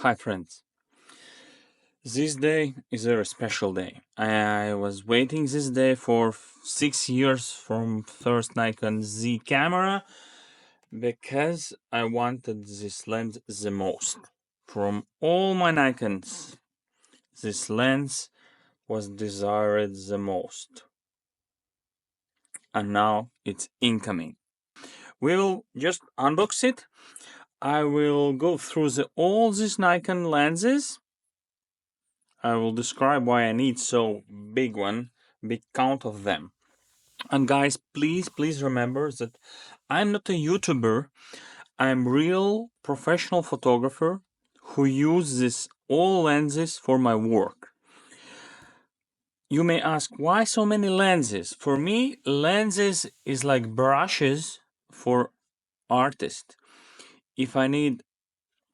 Hi friends, this day is a very special day. I was waiting this day for 6 years from first Nikon Z camera because I wanted this lens the most. From all my Nikons, this lens was desired the most. And now it's incoming. We will just unbox it. I will go through all these Nikon lenses. I will describe why I need so big count of them. And guys, please remember that I'm not a YouTuber. I'm real professional photographer who uses all lenses for my work. You may ask, why so many lenses? For me, lenses is like brushes for artists. If I need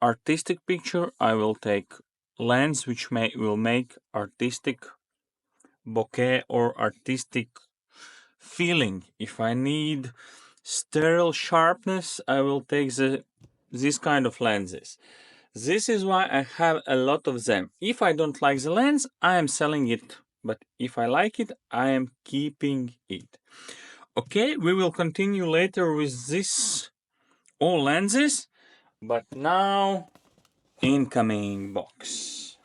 artistic picture, I will take lens which will make artistic bokeh or artistic feeling. If I need sterile sharpness, I will take this kind of lenses. This is why I have a lot of them. If I don't like the lens, I am selling it. But if I like it, I am keeping it. Okay, we will continue later with this all lenses. But now, incoming box.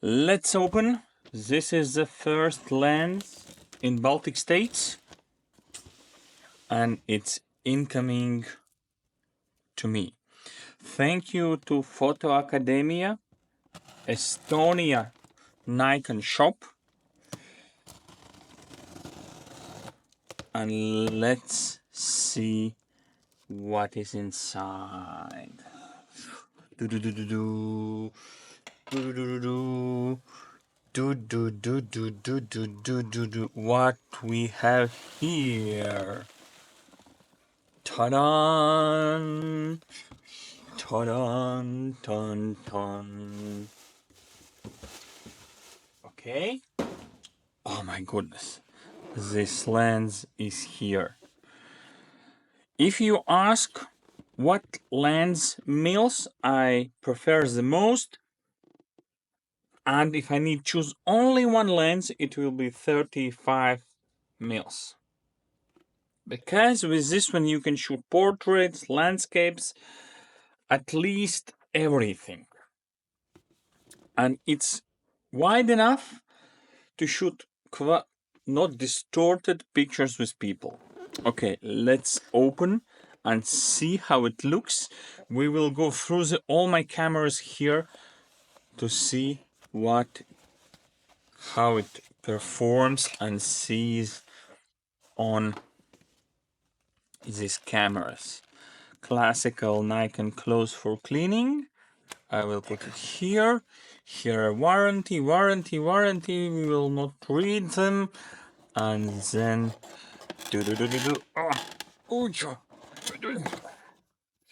Let's open. This is the first lens in Baltic states, and it's incoming to me. Thank you to Photo Academia, Estonia Nikon shop, and let's see what is inside. What we have here. Ta-da! Ta-da! Ton, ton. Okay. Oh my goodness. This lens is here. If you ask what lens mils I prefer the most, and if I need to choose only one lens, it will be 35 mils. Because with this one you can shoot portraits, landscapes, at least everything. And it's wide enough to shoot not distorted pictures with people. Okay, let's open and see how it looks. We will go through all my cameras here to see how it performs and sees on these cameras. Classical Nikon close for cleaning. I will put it here. Here, warranty. We will not read them. And then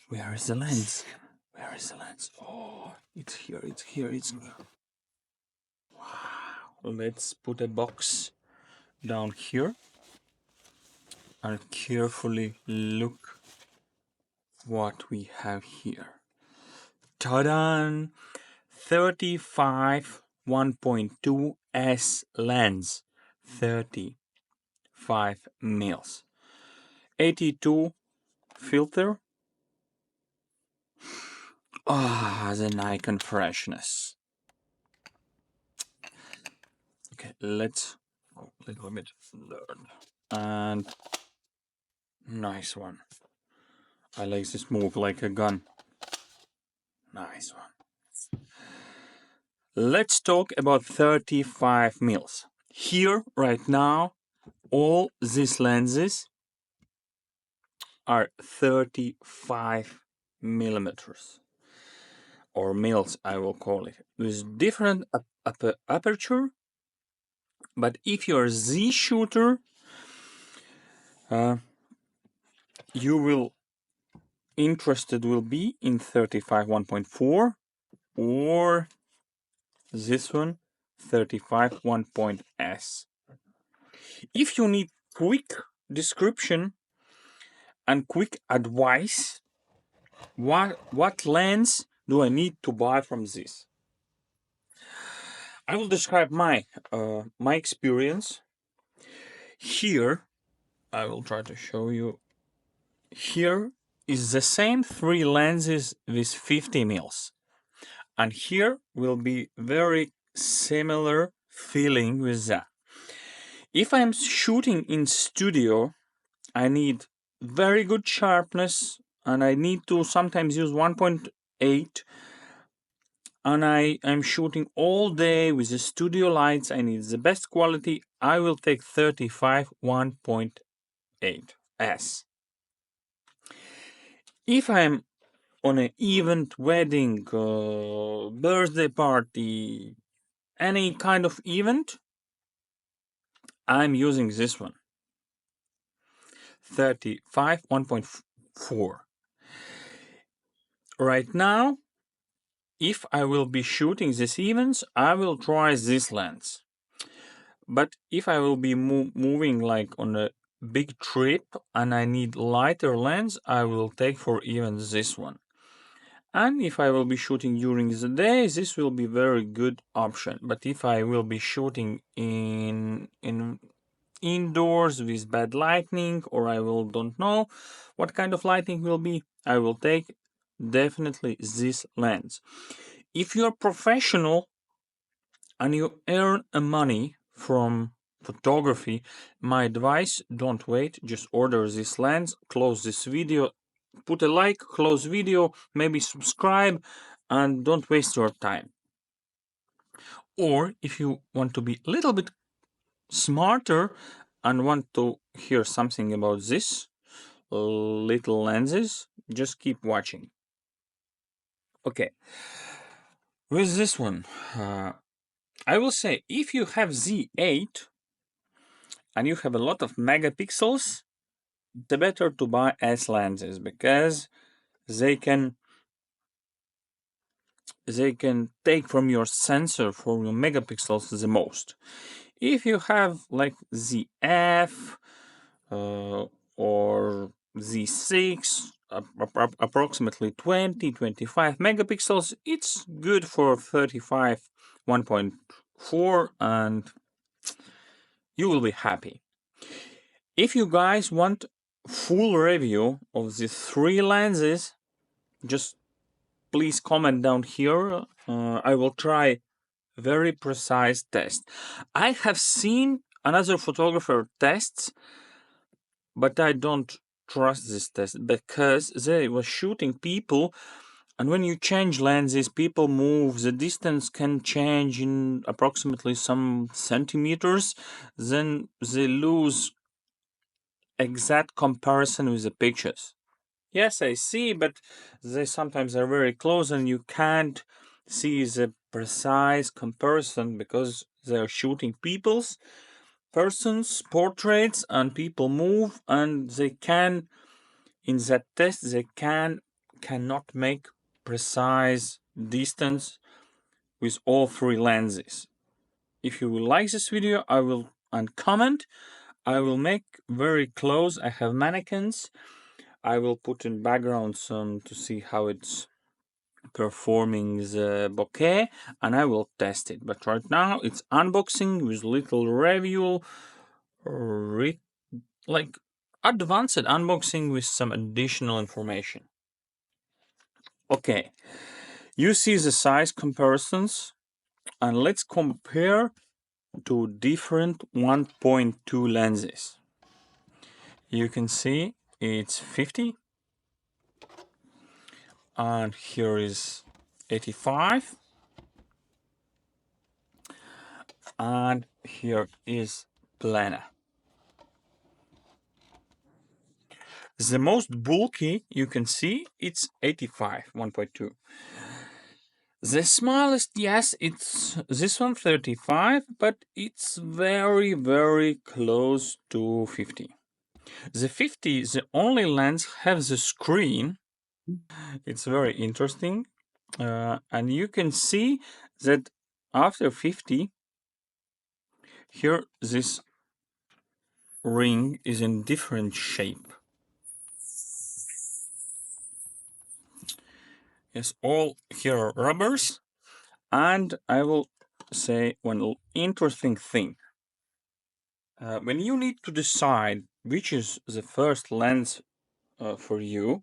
where is the lens? Where is the lens? Oh, it's here. Wow. Let's put a box down here and carefully look what we have here. Ta-da! 35 1.2 S lens, 35 mils, 82 filter. Ah, the Nikon freshness. Okay, let's go a little bit learn. And nice one. I like this move like a gun. Nice one. Let's talk about 35 mils. Here, right now, all these lenses are 35 millimeters. Or mils, I will call it. With different aperture. But if you're a Z shooter, you will be in 35 1.4 or this one 35 1.S. If you need quick description and quick advice, what lens do I need to buy from this? I will describe my experience. Here, I will try to show you. Here is the same three lenses with 50 mils. And here will be very similar feeling with that. If I'm shooting in studio, I need very good sharpness and I need to sometimes use 1.8, and I am shooting all day with the studio lights. I need the best quality. I will take 35 1.8 S. If I'm on an event, wedding, birthday party, any kind of event, I'm using this one, 35 1.4. Right now, if I will be shooting these events, I will try this lens. But if I will be moving like on a big trip and I need lighter lens, I will take for even this one. And if I will be shooting during the day, this will be very good option. But if I will be shooting in indoors with bad lighting, or I will don't know what kind of lighting will be, I will take definitely this lens. If you're professional and you earn money from photography, my advice, don't wait, just order this lens, close this video, put a like, close video, maybe subscribe, and don't waste your time. Or if you want to be a little bit smarter and want to hear something about this little lenses, just keep watching. Okay, with this one, I will say if you have Z8 and you have a lot of megapixels, the better to buy S lenses because they can take from your sensor, from your megapixels, the most. If you have like ZF or Z6, approximately 20-25 megapixels, it's good for 35 1.4 and you will be happy. If you guys want full review of the three lenses, just please comment down here. I will try very precise test. I have seen another photographer tests, but I don't trust this test because they were shooting people, and when you change lenses, people move, the distance can change in approximately some centimeters, then they lose exact comparison with the pictures. Yes, I see, but they sometimes are very close and you can't see the precise comparison because they're shooting people's persons, portraits, and people move, and they can, in that test, they cannot make precise distance with all three lenses. If you will like this video, I will and comment. I will make very close. I have mannequins. I will put in background some to see how it's performing the bokeh, and I will test it. But right now it's unboxing with little review, like advanced unboxing with some additional information. Okay, you see the size comparisons, and let's compare to different 1.2 lenses. You can see it's 50, and here is 85, and here is plana. The most bulky you can see, it's 85 1.2. The smallest, yes, it's this one 35, but it's very very close to 50. The 50, the only lens has the screen. It's very interesting, and you can see that after 50, here this ring is in different shape. Yes, all here are rubbers. And I will say one interesting thing. When you need to decide which is the first lens for you,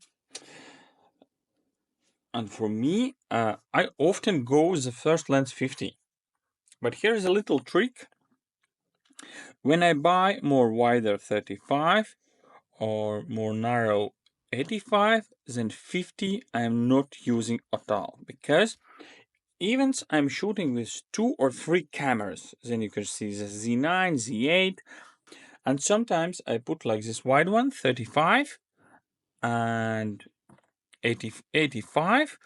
and for me, I often go with the first lens 50. But here's a little trick. When I buy more wider 35 or more narrow 85, then 50 I'm not using at all, because even I'm shooting with 2 or 3 cameras, then you can see the Z9, Z8, and sometimes I put like this wide one, 35 and 85,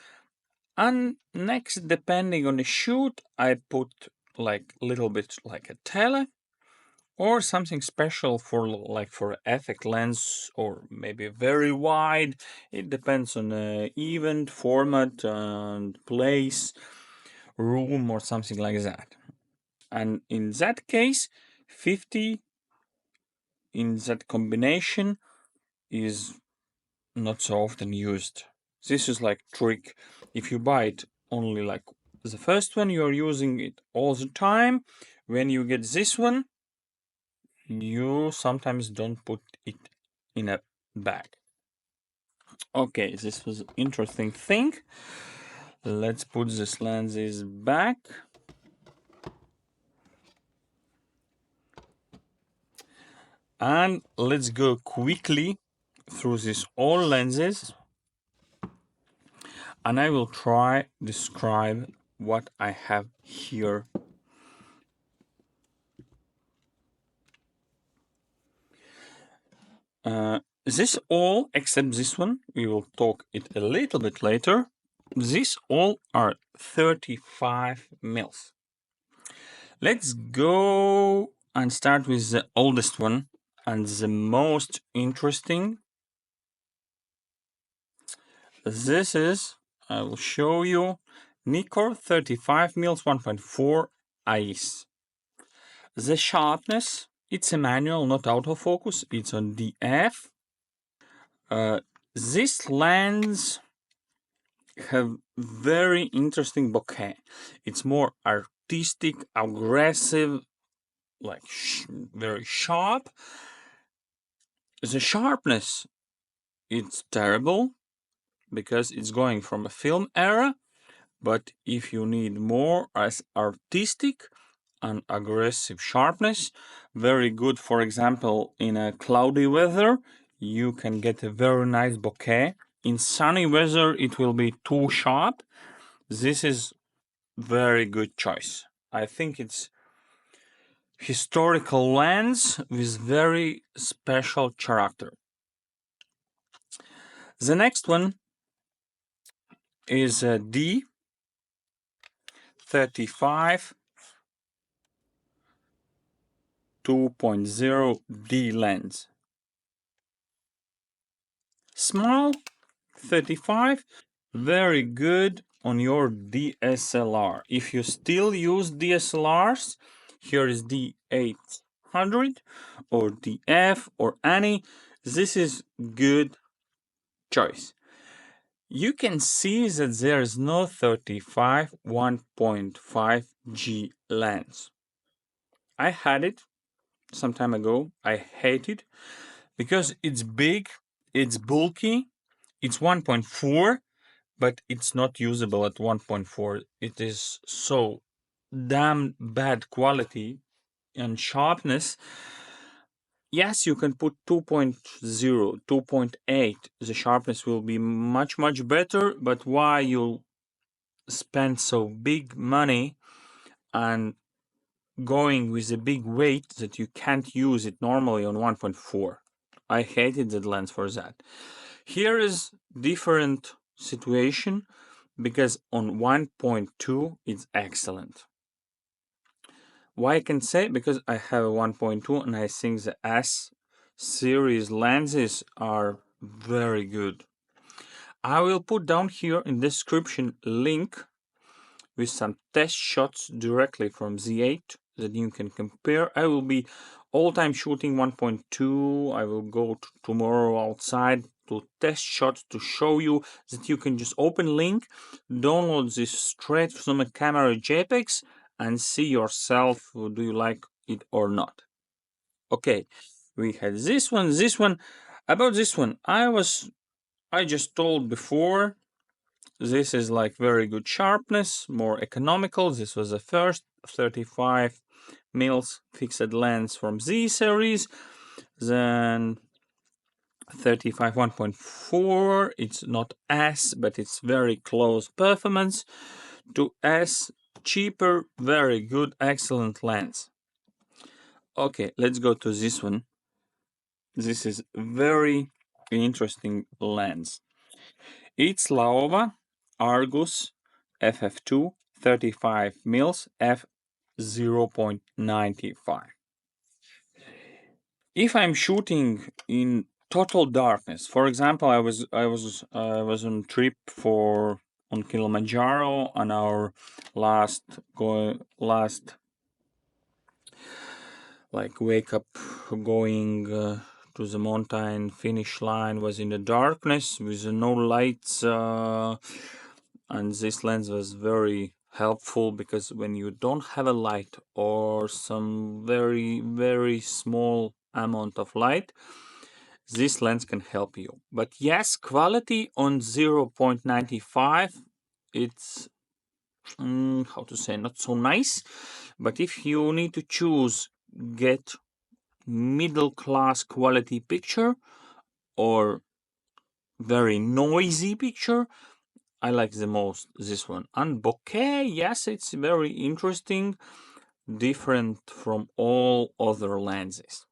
and next, depending on the shoot, I put like a little bit like a tele or something special for like for effect lens, or maybe very wide. It depends on the event, format, and place, room, or something like that. And in that case, 50 in that combination is not so often used. This is like trick. If you buy it only like the first one, you're using it all the time. When you get this one, you sometimes don't put it in a bag. Okay, this was interesting thing. Let's put these lenses back. And let's go quickly through these all lenses. And I will try describe what I have here. This all, except this one, we will talk it a little bit later. These all are 35 mils. Let's go and start with the oldest one and the most interesting. This is, I will show you, NIKKOR 35 mils 1.4 IS. The sharpness, it's a manual, not autofocus, it's on DF. This lens have very interesting bokeh. It's more artistic, aggressive, like very sharp. The sharpness, it's terrible because it's going from a film era. But if you need more as artistic and aggressive sharpness, very good. For example, in a cloudy weather, you can get a very nice bokeh. In sunny weather, it will be too sharp. This is very good choice. I think it's historical lens with very special character. The next one is a D35 2.0 D lens. Small 35, very good on your DSLR. If you still use DSLRs, here is D800 or DF or any. This is good choice. You can see that there is no 35 1.5 G lens. I had it some time ago. I hate it because it's big, it's bulky, it's 1.4, but it's not usable at 1.4. It is so damn bad quality and sharpness. Yes, you can put 2.0, 2.8. The sharpness will be much, much better, but why you spend so big money and going with a big weight that you can't use it normally on 1.4? I hated the lens for that. Here is different situation because on 1.2 it's excellent. Why I can say? Because I have a 1.2 and I think the S series lenses are very good. I will put down here in description link with some test shots directly from Z8 that you can compare. I will be all time shooting 1.2. I will go tomorrow outside to test shots to show you that you can just open link, download this straight from a camera JPEGs and see yourself, do you like it or not. Okay, we had this one. About this one, I just told before, this is like very good sharpness, more economical. This was the first 35 mils fixed lens from Z series. Then 35 1.4, it's not S, but it's very close performance to S, cheaper, very good, excellent lens. Okay, let's go to this one. This is very interesting lens. It's Laowa Argus FF2 35 mils f 0.95. If I'm shooting in total darkness, for example, I was on trip on Kilimanjaro on our last like wake up going to the mountain finish line was in the darkness with no lights, and this lens was very helpful because when you don't have a light or some very small amount of light, this lens can help you. But yes, quality on 0.95, it's how to say, not so nice. But if you need to choose, get middle class quality picture or very noisy picture, I like the most this one. And bokeh, yes, it's very interesting, different from all other lenses.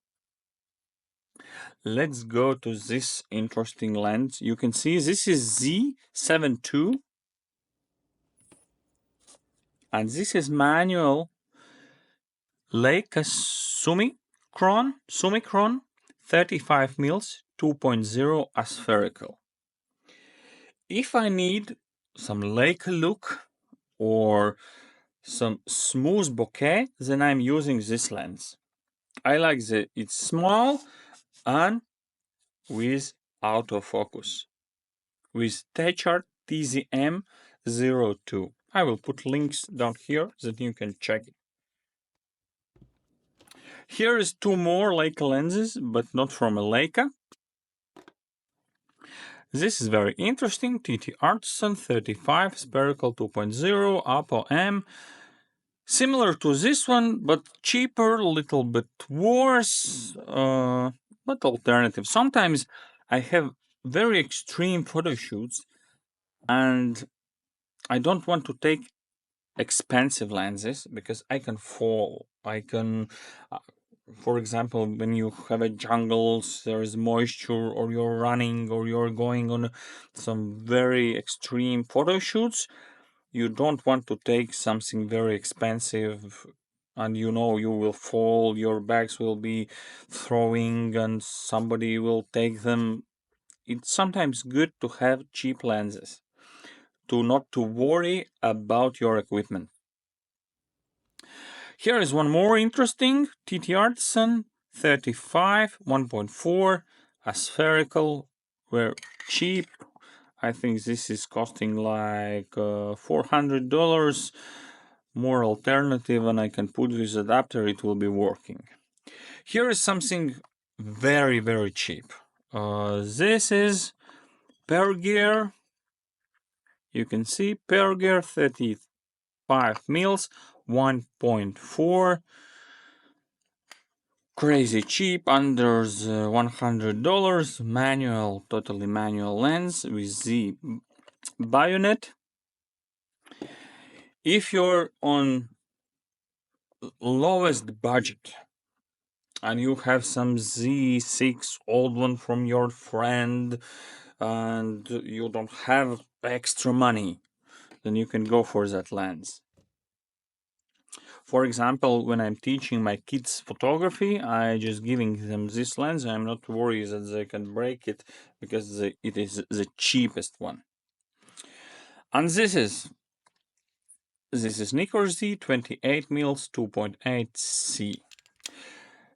Let's go to this interesting lens. You can see this is Z7 II, and this is manual Leica Summicron 35 mils 2.0 aspherical. If I need some Leica look or some smooth bokeh, then I'm using this lens. I like it's small and with autofocus with Techart TZM02. I will put links down here that you can check it. Here is two more Leica lenses, but not from a Leica. This is very interesting. TT Artisan 35 spherical 2.0 APO-M. Similar to this one, but cheaper, a little bit worse, but alternative. Sometimes I have very extreme photo shoots and I don't want to take expensive lenses because I can fall. I can, for example, when you have a jungles, there is moisture, or you're running, or you're going on some very extreme photo shoots, you don't want to take something very expensive and you know you will fall, your bags will be throwing and somebody will take them. It's sometimes good to have cheap lenses to not to worry about your equipment. Here is one more interesting TT Artisan 35 1.4 aspherical, were cheap. I think this is costing like $400. More alternative, and I can put this adapter, it will be working. Here is something very cheap. This is Pergear. You can see Pergear 35 mils 1.4. Crazy cheap, under the $100. Manual, totally manual lens with the bayonet. If you're on lowest budget and you have some Z6 old one from your friend and you don't have extra money, then you can go for that lens. For example, when I'm teaching my kids photography, I just giving them this lens. I'm not worried that they can break it because it is the cheapest one. And this is NIKKOR Z 28 mils 2.8 C.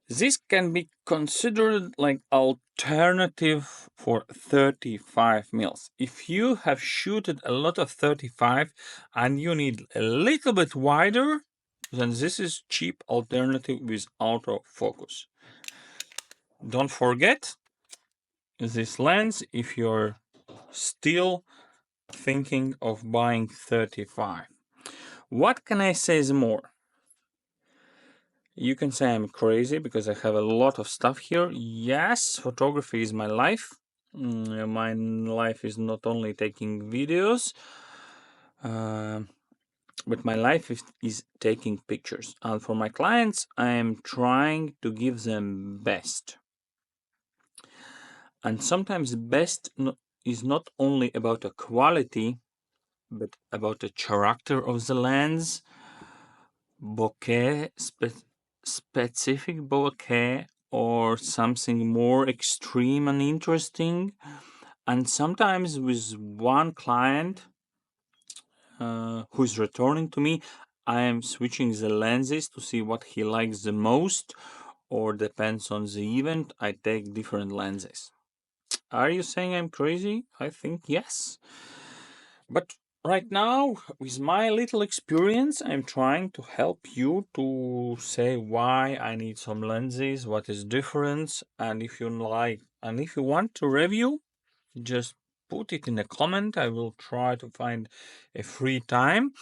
This can be considered like alternative for 35 mils. If you have shooted a lot of 35 and you need a little bit wider, then this is cheap alternative with autofocus. Don't forget this lens if you're still thinking of buying 35. What can I say more? You can say I'm crazy because I have a lot of stuff here. Yes, photography is my life. My life is not only taking videos, but my life is taking pictures. And for my clients, I am trying to give them best. And sometimes best is not only about a quality, but about the character of the lens, bokeh, specific bokeh, or something more extreme and interesting. And sometimes with one client who's returning to me, I am switching the lenses to see what he likes the most, or depends on the event, I take different lenses. Are you saying I'm crazy? I think yes. But right now, with my little experience, I'm trying to help you to say why I need some lenses, what is difference, and if you like, and if you want to review, just put it in a comment. I will try to find a free time.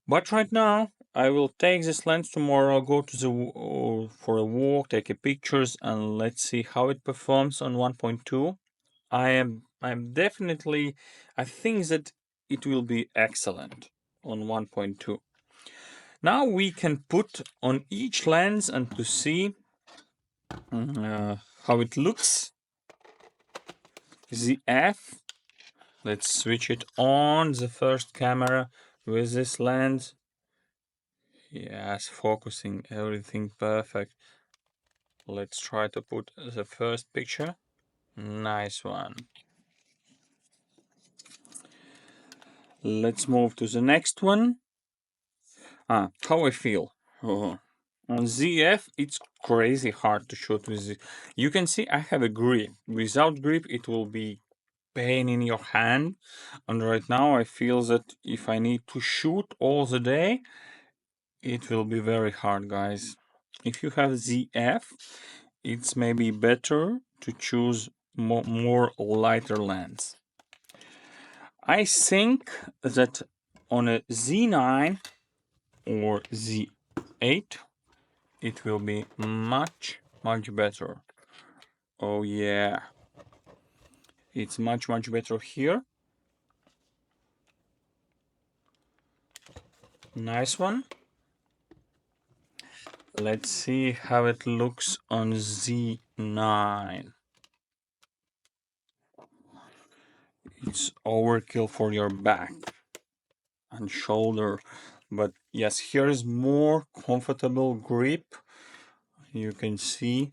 But right now, I will take this lens tomorrow, go to the for a walk, take a pictures, and let's see how it performs on 1.2. I'm definitely, I think that it will be excellent on 1.2. Now we can put on each lens and to see how it looks. The F. Let's switch it on the first camera with this lens. Yes, focusing, everything perfect. Let's try to put the first picture. Nice one. Let's move to the next one. How I feel. Oh. On ZF, it's crazy hard to shoot with it. You can see I have a grip. Without grip, it will be pain in your hand. And right now, I feel that if I need to shoot all the day, it will be very hard, guys. If you have ZF, it's maybe better to choose more lighter lens. I think that on a Z9 or Z8, it will be much better. Oh yeah, it's much better here. Nice one. Let's see how it looks on Z9. It's overkill for your back and shoulder, but yes, here is more comfortable grip. You can see.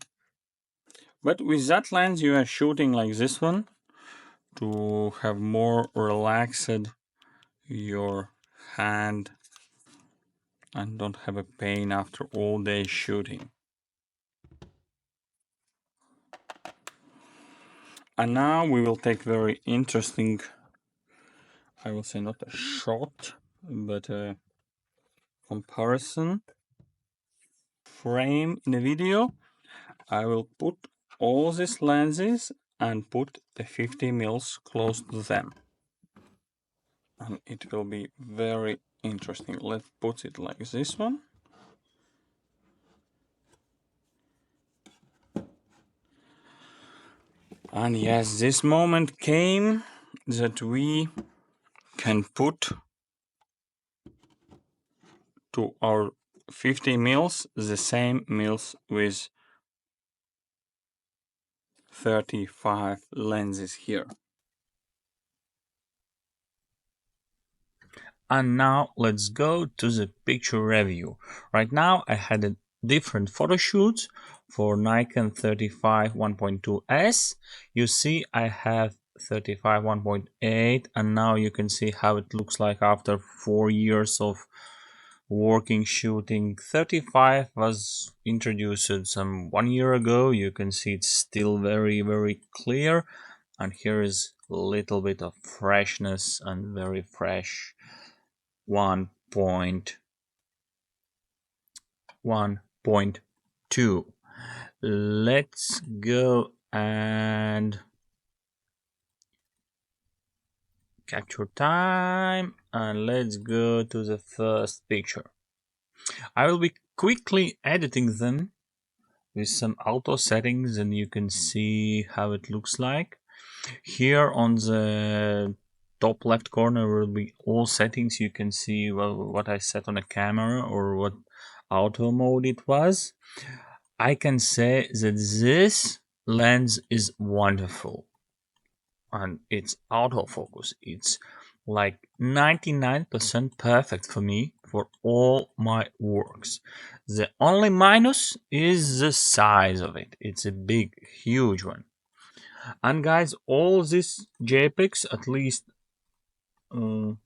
But with that lens, you are shooting like this one to have more relaxed your hand and don't have a pain after all day shooting. And now we will take very interesting, I will say not a shot, but a comparison frame in the video. I will put all these lenses and put the 50 mils close to them. And it will be very interesting. Let's put it like this one. And yes, this moment came that we can put to our 50 mils the same mils with 35 lenses here. And now let's go to the picture review. Right now I had a different photo shoots for Nikon 35 1.2S. You see I have 35 1.8 and now you can see how it looks like after 4 years of working shooting. 35 was introduced some 1 year ago. You can see it's still very clear, and here is a little bit of freshness and very fresh 1.2. Let's go and capture time, and let's go to the first picture. I will be quickly editing them with some auto settings, and you can see how it looks like. Here on the top left corner will be all settings. You can see what I set on the camera or what auto mode it was. I can say that this lens is wonderful, and it's autofocus. It's like 99% perfect for me for all my works. The only minus is the size of it. It's a big, huge one. And guys, all these JPEGs, at least all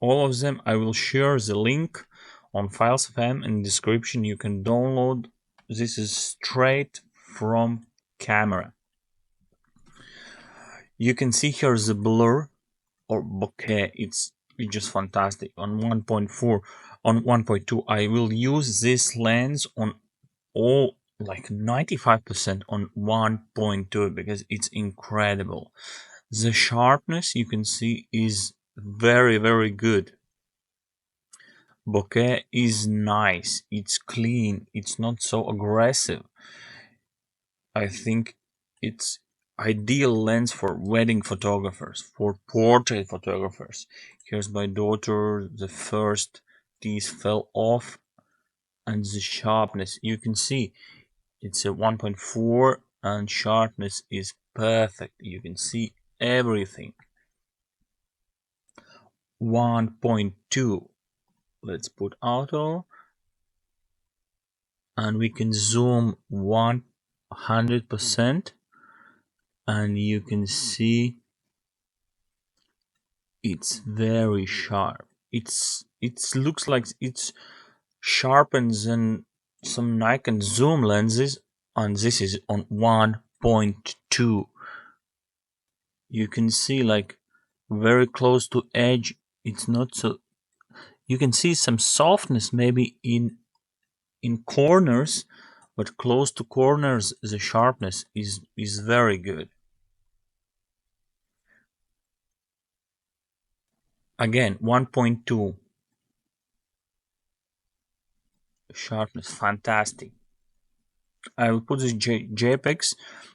of them, I will share the link on Files FM in the description. You can download. This is straight from camera. You can see here the blur or bokeh. It's just fantastic. On 1.4, on 1.2, I will use this lens on all, like 95% on 1.2 because it's incredible. The sharpness you can see is very good. Bokeh is nice, it's clean, it's not so aggressive. I think it's ideal lens for wedding photographers, for portrait photographers. Here's my daughter, the first teeth fell off, and the sharpness you can see it's a 1.4 and sharpness is perfect. You can see everything. 1.2, let's put auto, and we can zoom 100%, and you can see it's very sharp. It looks like it's sharper than some Nikon zoom lenses, and this is on 1.2. You can see like very close to edge. It's not so. You can see some softness maybe in corners, but close to corners the sharpness is very good. Again, 1.2 sharpness, fantastic. I will put the JPEGs.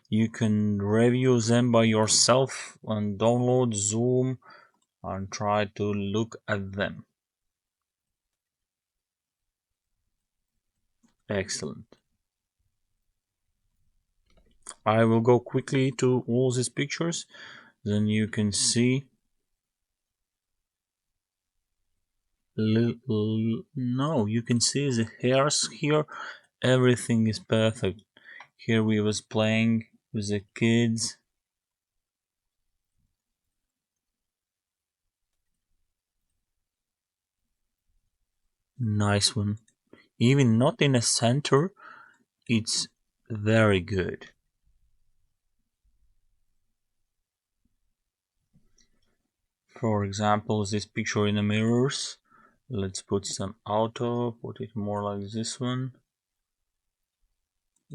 You can review them by yourself and download, zoom, and try to look at them. Excellent. I will go quickly to all these pictures, then you can see. No, you can see the hairs here. Everything is perfect. Here we was playing with the kids. Nice one. Even not in a center, it's very good. For example, this picture in the mirrors. Let's put some auto, put it more like this one.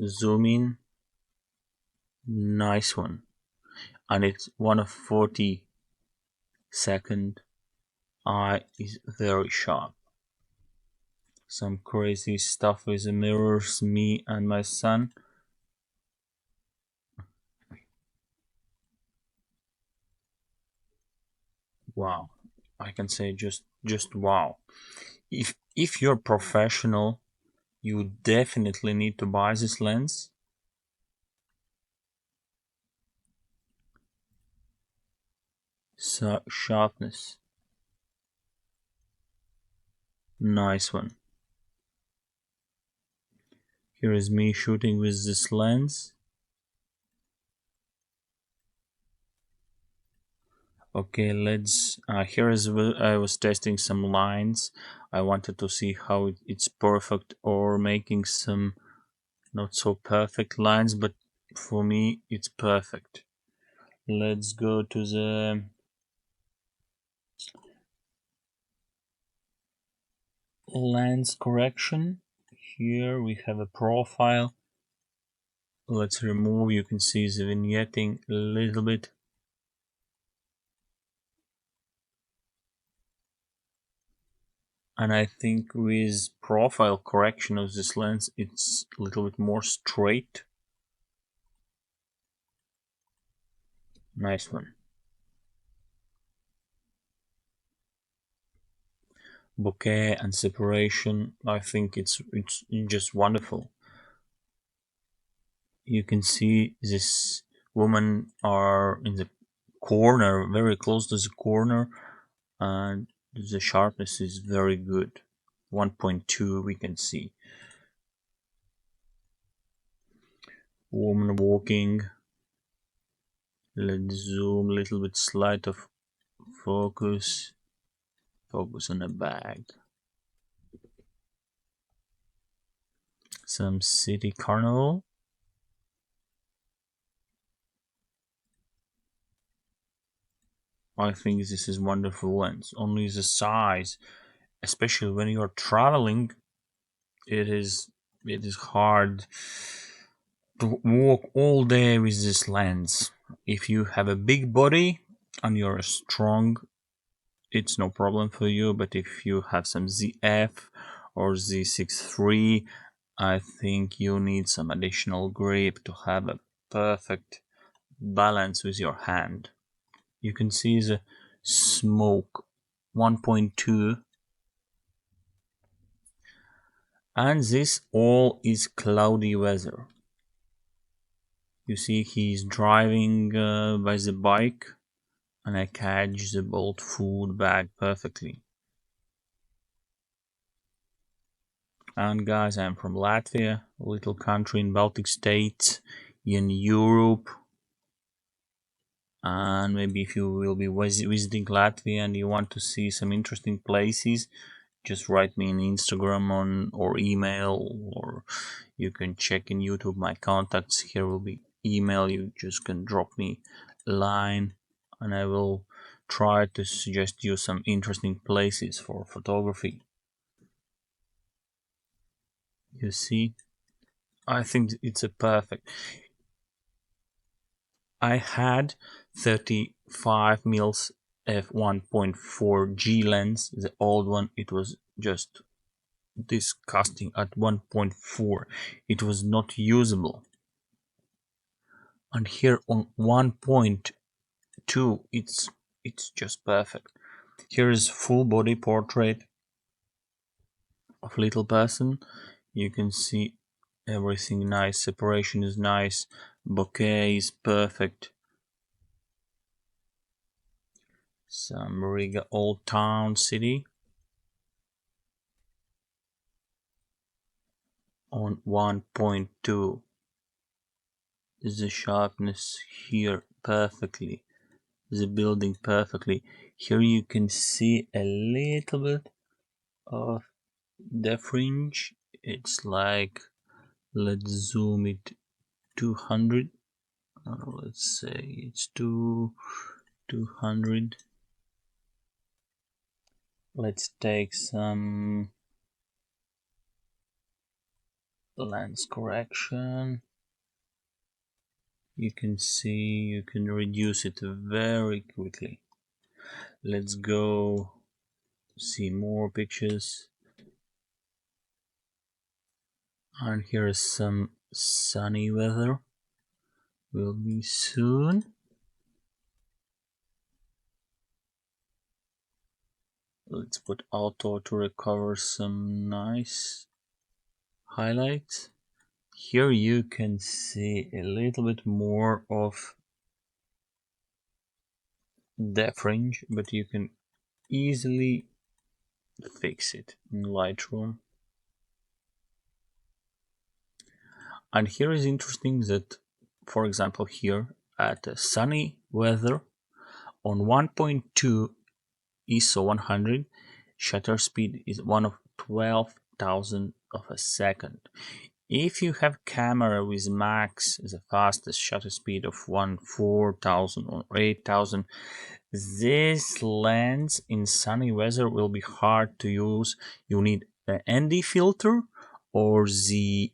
Zoom in. Nice one. And it's 1 of 40 second. Eye is very sharp. Some crazy stuff with the mirrors, me and my son. Wow, I can say just wow. If you're professional, you definitely need to buy this lens. So sharpness, nice one. Here is me shooting with this lens. Okay, let's. Here is I was testing some lines. I wanted to see how it's perfect or making some not so perfect lines, but for me it's perfect. Let's go to the lens correction. Here we have a profile. Let's remove. You can see the vignetting a little bit. And I think with profile correction of this lens, it's a little bit more straight. Nice one. Bokeh and separation, I think it's just wonderful. You can see this woman are in the corner, very close to the corner, and the sharpness is very good. 1.2 we can see. Woman walking. Let's zoom a little bit, slide of focus. Focus on the bag. Some city carnival. I think this is wonderful lens. Only the size, especially when you're traveling, it is hard to walk all day with this lens. If you have a big body and you're strong, it's no problem for you. But if you have some ZF or Z6 III, I think you need some additional grip to have a perfect balance with your hand. You can see the smoke 1.2, and this all is cloudy weather. You see he's driving by the bike, and I catch the bolt food bag perfectly. And guys, I'm from Latvia, a little country in Baltic states in Europe. And maybe if you will be visiting Latvia and you want to see some interesting places, just write me on Instagram or email, or you can check in YouTube my contacts. Here will be email. You just can drop me a line, and I will try to suggest you some interesting places for photography. You see, I think it's a perfect. I had 35 mils f1.4 G lens. The old one, it was just disgusting at 1.4. It was not usable. And here on 1.2, it's just perfect. Here is full body portrait of little person. You can see everything nice. Separation is nice. Bokeh is perfect. Some Riga old town city on 1.2. The sharpness here perfectly, the building perfectly. Here you can see a little bit of the fringe. It's like, let's zoom it 200. Let's say it's 200. Let's take some lens correction. You can see you can reduce it very quickly. Let's go see more pictures. And here is some sunny weather. Will be soon. Let's put auto to recover some nice highlights. Here you can see a little bit more of the fringe, but you can easily fix it in Lightroom. And here is interesting that, for example, here at sunny weather On 1.2 ISO 100, shutter speed is 1 of 12,000 of a second. If you have camera with max the fastest shutter speed of 4,000 or 8,000, this lens in sunny weather will be hard to use. You need an ND filter or Z8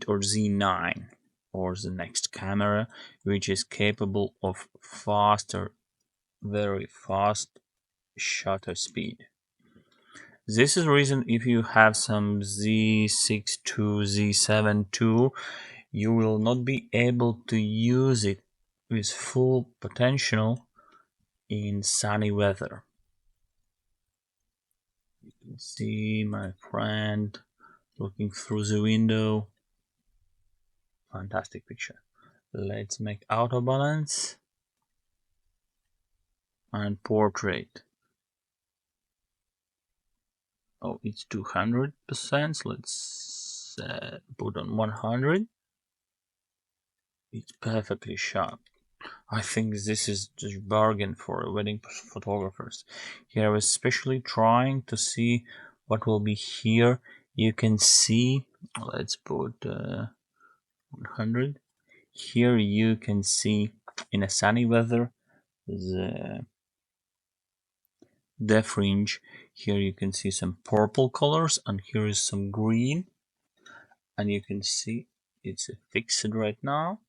or Z9 or the next camera, which is capable of faster, very fast shutter speed. This is the reason if you have some Z6 II, Z7 II, you will not be able to use it with full potential in sunny weather. You can see my friend looking through the window. Fantastic picture. Let's make auto balance and portrait. Oh, it's 200%. Let's put on 100. It's perfectly sharp. I think this is the bargain for wedding photographers. Here I was especially trying to see what will be here. You can see, let's put 100. Here you can see in a sunny weather the depth range. Here you can see some purple colors and here is some green, and you can see it's fixed right now.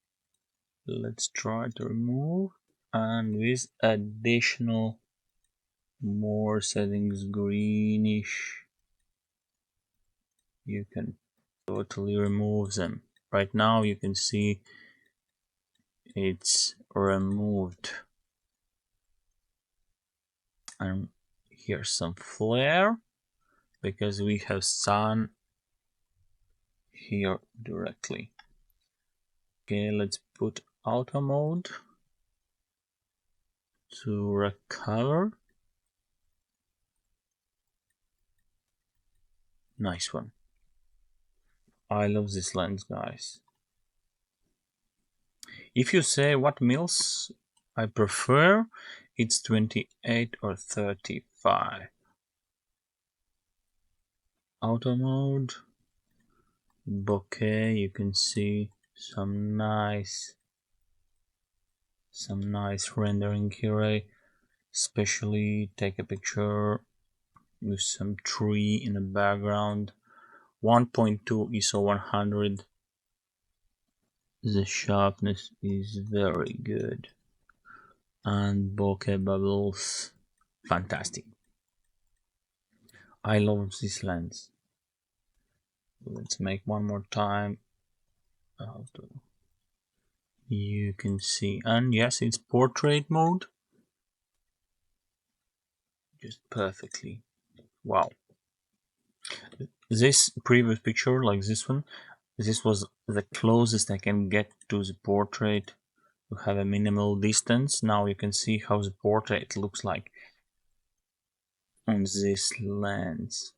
Let's try to remove, and with additional more settings, greenish, you can totally remove them. Right now you can see it's removed. And here's some flare because we have sun here directly. Okay, let's put auto mode to recover. Nice one. I love this lens, guys. If you say what mils I prefer, it's 28 or 35. Auto mode, bokeh, you can see some nice rendering here. Especially take a picture with some tree in the background. 1.2 ISO 100. The sharpness is very good. And bokeh bubbles, fantastic. I love this lens. Let's make one more time. You can see, and yes, it's portrait mode. Just perfectly. Wow. This previous picture, like this one, this was the closest I can get to the portrait to have a minimal distance. Now you can see how the portrait looks like on this lens.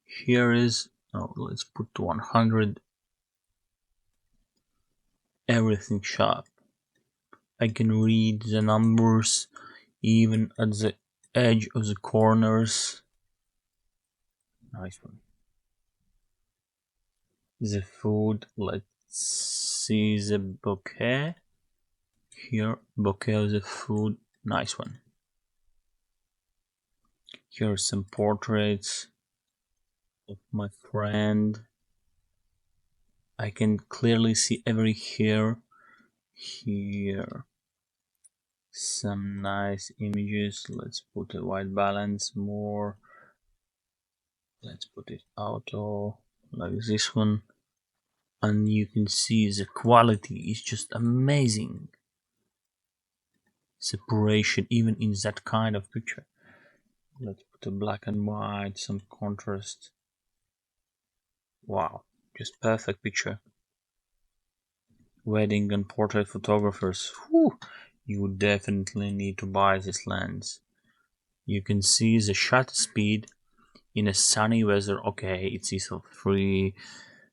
Here is, oh, let's put 100. Everything sharp. I can read the numbers even at the edge of the corners. Nice one. The food, let's see the bokeh. Here, bokeh of the food, nice one. Here are some portraits of my friend. I can clearly see every hair here. Some nice images. Let's put a white balance more. Let's put it auto, like this one. And you can see the quality is just amazing. Separation even in that kind of picture. Let's put a black and white, some contrast. Wow, just perfect picture. Wedding and portrait photographers, whew, you definitely need to buy this lens. You can see the shutter speed in a sunny weather. Okay, it's ISO 3,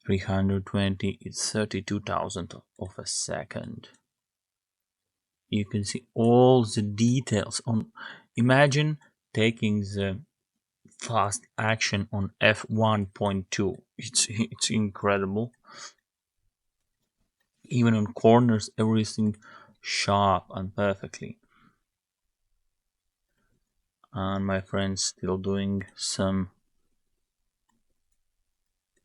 320, it's 32,000 of a second. You can see all the details on. Imagine taking the fast action on f1.2. It's incredible. Even on corners, everything sharp and perfectly. And my friend's still doing some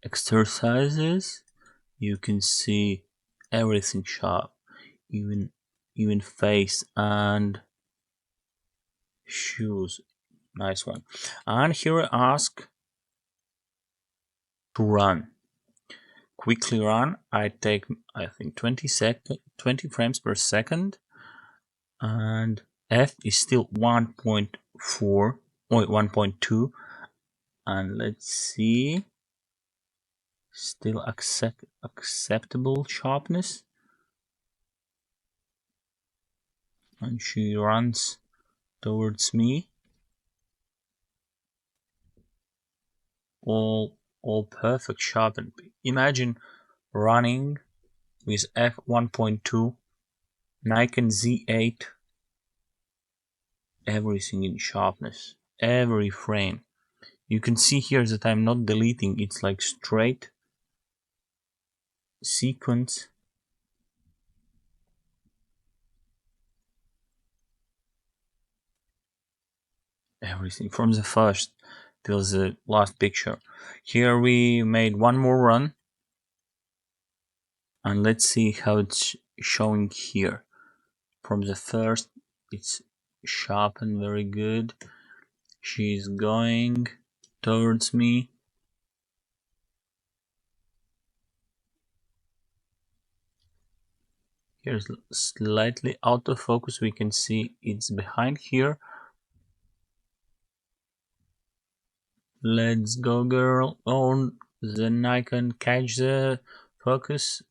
exercises. You can see everything sharp, even face and shoes. Nice one. And here I ask to run. Quickly run. I take, I think, 20 frames per second, and f is still 1.4 or 1.2, and let's see, still acceptable sharpness. And she runs towards me. All perfect sharpened. Imagine running with f1.2, Nikon Z8, everything in sharpness, every frame. You can see here that I'm not deleting, it's like straight sequence. Everything from the first till the last picture. Here we made one more run, and let's see how it's showing here. From the first, it's sharpened very good. She's going towards me. Here's slightly out of focus. We can see it's behind here. Let's go, girl. On the Nikon, catch the focus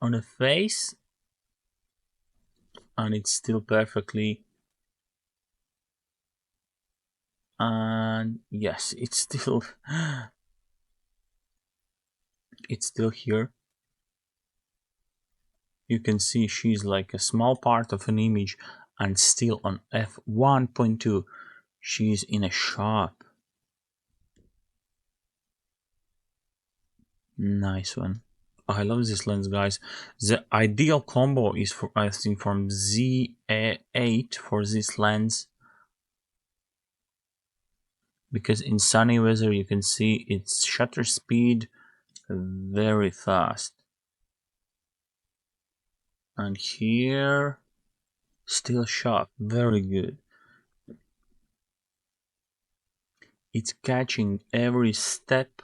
on the face, and it's still perfectly. And yes, it's still it's still here. You can see she's like a small part of an image, and still on f1.2 she's in a sharp. Nice one. I love this lens, guys. The ideal combo is for, I think, from Z8 for this lens, because in sunny weather you can see its shutter speed very fast. And here, still sharp, very good. It's catching every step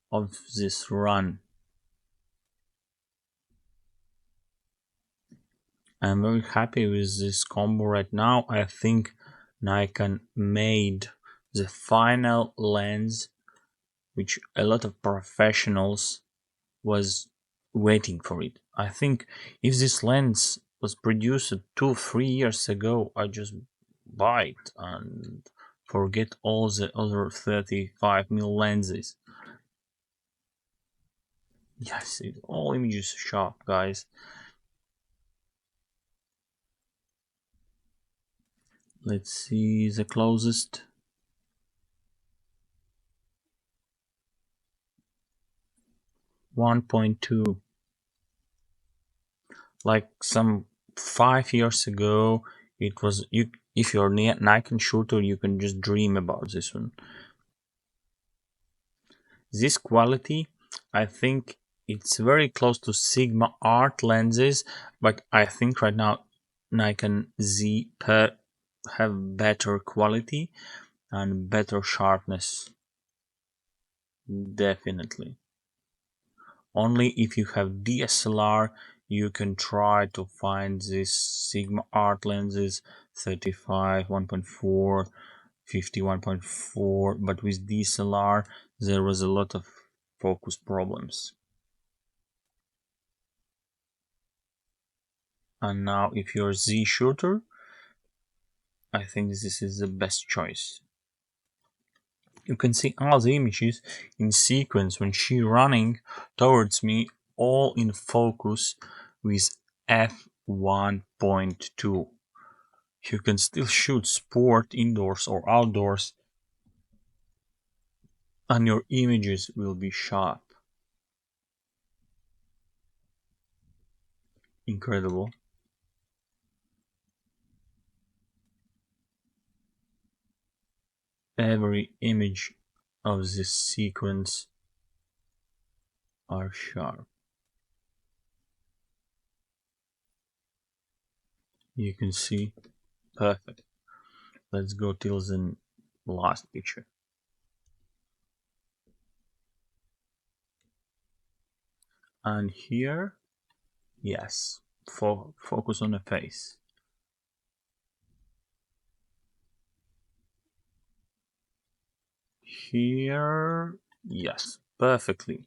of this run. I'm very happy with this combo right now. I think Nikon made the final lens which a lot of professionals was waiting for it. I think if this lens was produced 2-3 years ago, I just buy it and forget all the other 35mm lenses. Yes, all images sharp, guys. Let's see the closest. 1.2. Like some 5 years ago, it was, you. If you're a Nikon shooter, you can just dream about this one. This quality, I think it's very close to Sigma Art lenses, but I think right now Nikon Z have better quality and better sharpness. Definitely. Only if you have DSLR you can try to find these Sigma Art lenses 35, 1.4, 50, 1.4, but with DSLR there was a lot of focus problems. And now if you're a Z shooter, I think this is the best choice. You can see all the images in sequence when she running towards me, all in focus with f1.2. You can still shoot sport indoors or outdoors and your images will be sharp. Incredible. Every image of this sequence are sharp. You can see perfect. Let's go till the last picture. And here, yes, focus on the face. Here, yes, perfectly.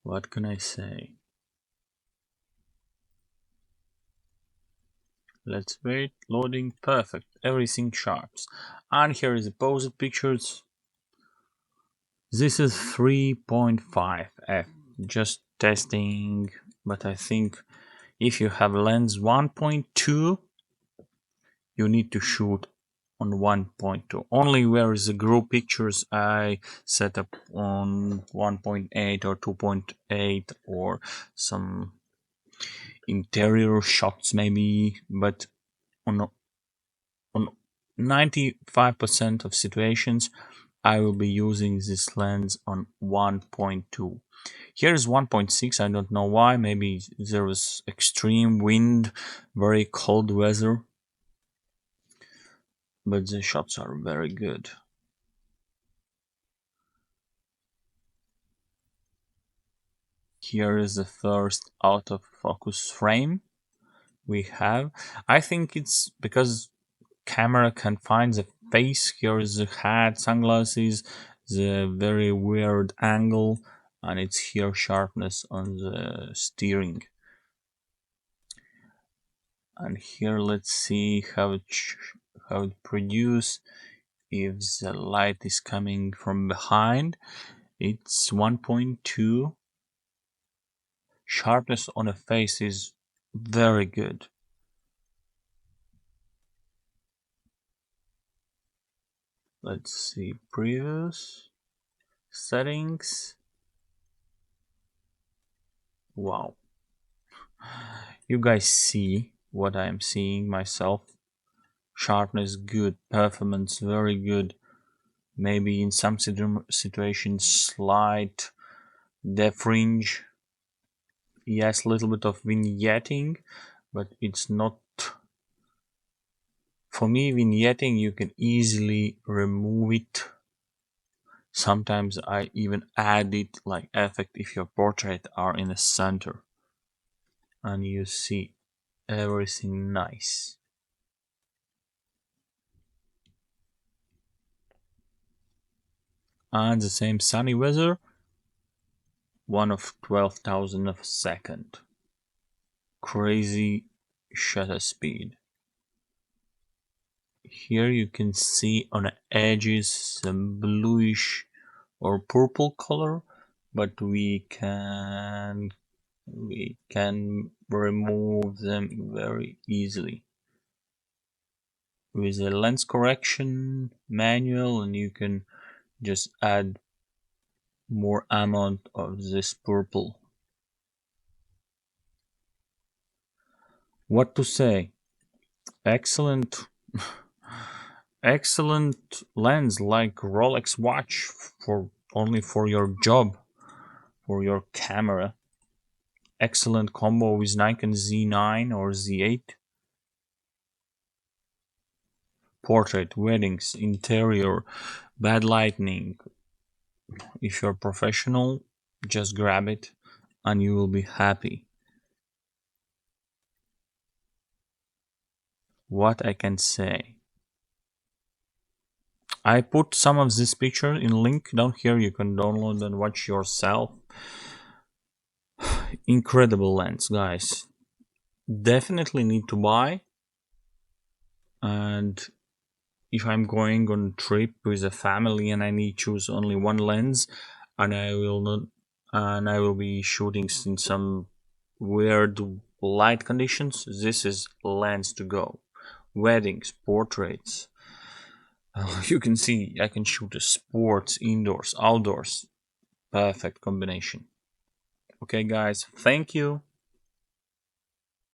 What can I say? Let's wait, loading, perfect, everything sharps. And here is the posed pictures. This is 3.5 f, just testing, but I think if you have lens 1.2, you need to shoot on 1.2. Only where is the group pictures I set up on 1.8 or 2.8 or some interior shots maybe, but on 95% of situations I will be using this lens on 1.2. Here's 1.6, I don't know why, maybe there was extreme wind, very cold weather, but the shots are very good. Here is the first autofocus frame we have. I think it's because camera can find the face. Here is the hat, sunglasses, the very weird angle, and it's here sharpness on the steering. And here let's see how it produce. If the light is coming from behind, it's 1.2. Sharpness on a face is very good. Let's see, previous settings. Wow, you guys see what I'm seeing myself. Sharpness good, performance very good, maybe in some situations slight depth range, yes, little bit of vignetting, but it's not, for me vignetting you can easily remove it. Sometimes I even add it like effect if your portrait are in the center, and you see everything nice. And the same sunny weather, 1 of 12,000 of a second. Crazy shutter speed. Here you can see on the edges some bluish or purple color, but we can remove them very easily with a lens correction manual, and you can just add more amount of this purple. What to say? Excellent excellent lens, like Rolex watch for only for your job, for your camera. Excellent combo with Nikon Z9 or Z8. Portrait, weddings, interior, bad lighting. If you're professional, just grab it and you will be happy. What I can say? I put some of this picture in link down here. You can download and watch yourself. Incredible lens, guys. Definitely need to buy. And if I'm going on a trip with a family and I need to choose only one lens, and I will not, and I will be shooting in some weird light conditions, this is lens to go. Weddings, portraits. You can see I can shoot a sports, indoors, outdoors. Perfect combination. Okay, guys, thank you.